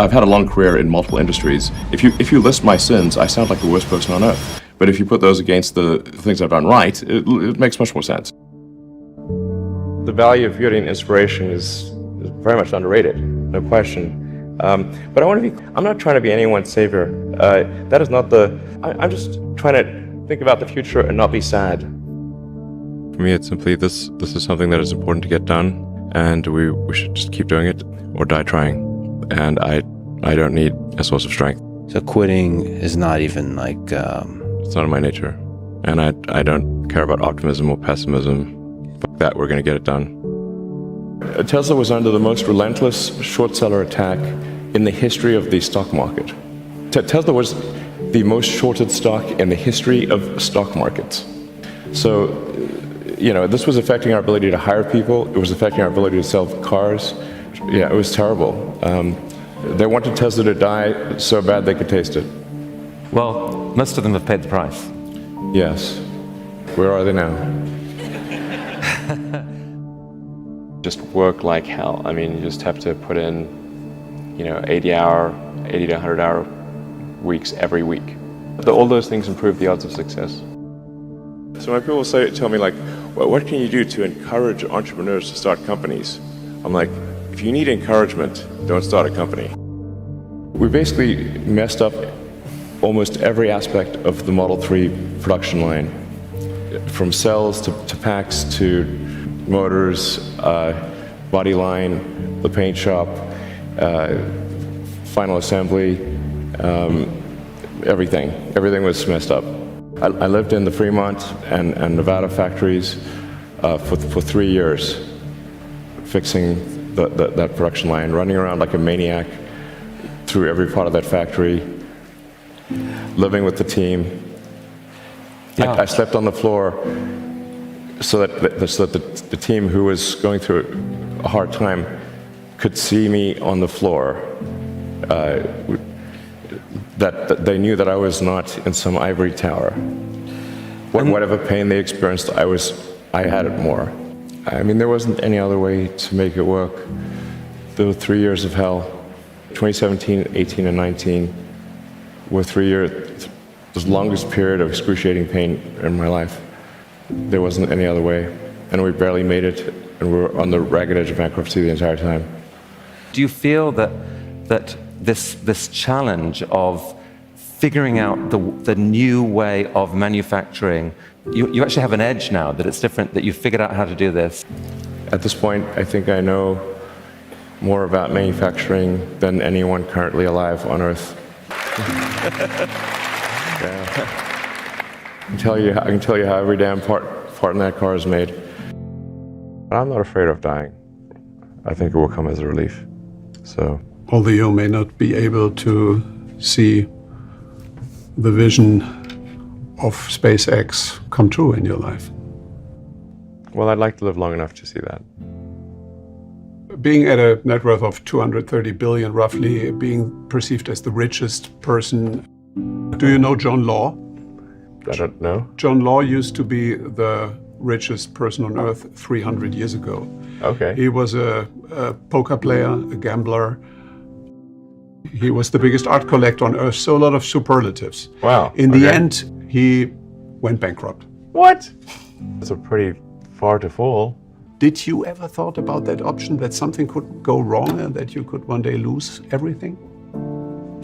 I've had a long career in multiple industries. If you list my sins, I sound like the worst person on earth. But if you put those against the things I've done right, it makes much more sense. The value of beauty and inspiration is very much underrated, no question. But I'm not trying to be anyone's savior. That is not I'm just trying to think about the future and not be sad. For me, it's simply this is something that is important to get done, and we should just keep doing it or die trying. And I don't need a source of strength. So quitting is not even like... It's not in my nature. And I don't care about optimism or pessimism. Fuck that, we're going to get it done. Tesla was under the most relentless short seller attack in the history of the stock market. Tesla was the most shorted stock in the history of stock markets. So, this was affecting our ability to hire people. It was affecting our ability to sell cars. Yeah, it was terrible. They wanted Tesla to die so bad they could taste it. Well, most of them have paid the price. Yes. Where are they now? Just work like hell. I mean, you just have to put in, 80 to 100 hour weeks every week. All those things improve the odds of success. So when people tell me like, well, what can you do to encourage entrepreneurs to start companies? I'm like, if you need encouragement, don't start a company. We basically messed up almost every aspect of the Model 3 production line. From cells to packs to motors, body line, the paint shop, final assembly, everything. Everything was messed up. I lived in the Fremont and Nevada factories for 3 years, fixing that production line, running around like a maniac through every part of that factory, living with the team. Yeah. I slept on the floor so that the team who was going through a hard time could see me on the floor, that they knew that I was not in some ivory tower. Whatever pain they experienced, I had it more. I mean, there wasn't any other way to make it work. The 3 years of hell, 2017, 18, and 19, were 3 years, the longest period of excruciating pain in my life. There wasn't any other way, and we barely made it, and we were on the ragged edge of bankruptcy the entire time. Do you feel that this challenge of figuring out the new way of manufacturing, you actually have an edge now, that it's different, that you've figured out how to do this? At this point, I think I know more about manufacturing than anyone currently alive on Earth. Yeah. I can tell you how every damn part in that car is made. But I'm not afraid of dying. I think it will come as a relief. So, although you may not be able to see the vision of SpaceX come true in your life. Well, I'd like to live long enough to see that. Being at a net worth of 230 billion, roughly, being perceived as the richest person. Do you know John Law? I don't know. John Law used to be the richest person on Earth 300 years ago. Okay. He was a poker player, a gambler. He was the biggest art collector on Earth, so a lot of superlatives. Wow. In the end, he went bankrupt. What? That's a pretty far to fall. Did you ever thought about that option, that something could go wrong and that you could one day lose everything?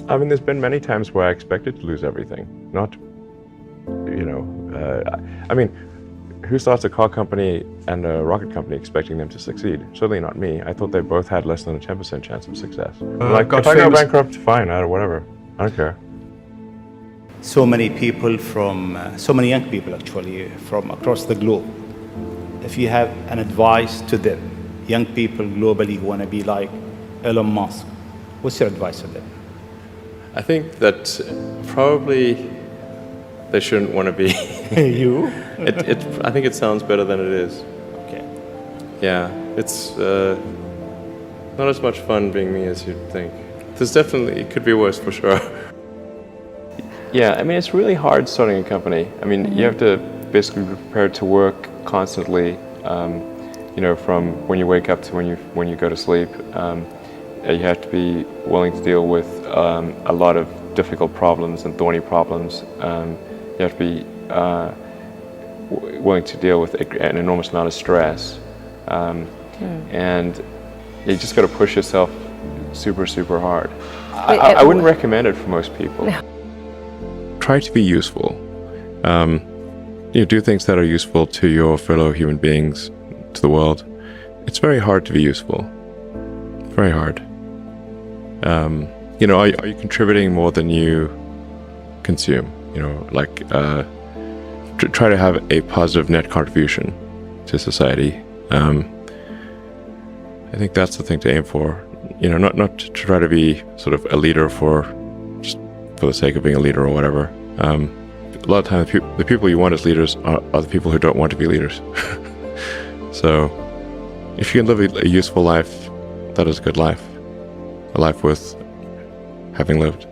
I mean, there's been many times where I expected to lose everything. Not, I mean, who starts a car company and a rocket company expecting them to succeed? Certainly not me. I thought they both had less than a 10% chance of success. If I go bankrupt, fine, whatever. I don't care. So many people so many young people actually, from across the globe. If you have an advice to them, young people globally who want to be like Elon Musk, what's your advice to them? I think that probably they shouldn't want to be. You? I think it sounds better than it is. Okay. Yeah, it's not as much fun being me as you'd think. It could be worse for sure. Yeah, I mean, it's really hard starting a company. I mean, you have to basically be prepared to work constantly, from when you wake up to when you go to sleep. You have to be willing to deal with a lot of difficult problems and thorny problems. You have to be willing to deal with an enormous amount of stress. And you just got to push yourself super, super hard. I wouldn't recommend it for most people. No. Try to be useful. Do things that are useful to your fellow human beings, to the world. It's very hard to be useful. Very hard. Are you contributing more than you consume? Try to have a positive net contribution to society. I think that's the thing to aim for. Not to try to be sort of a leader for the sake of being a leader or whatever. A lot of times, the people you want as leaders are the people who don't want to be leaders. So, if you can live a useful life, that is a good life. A life worth having lived.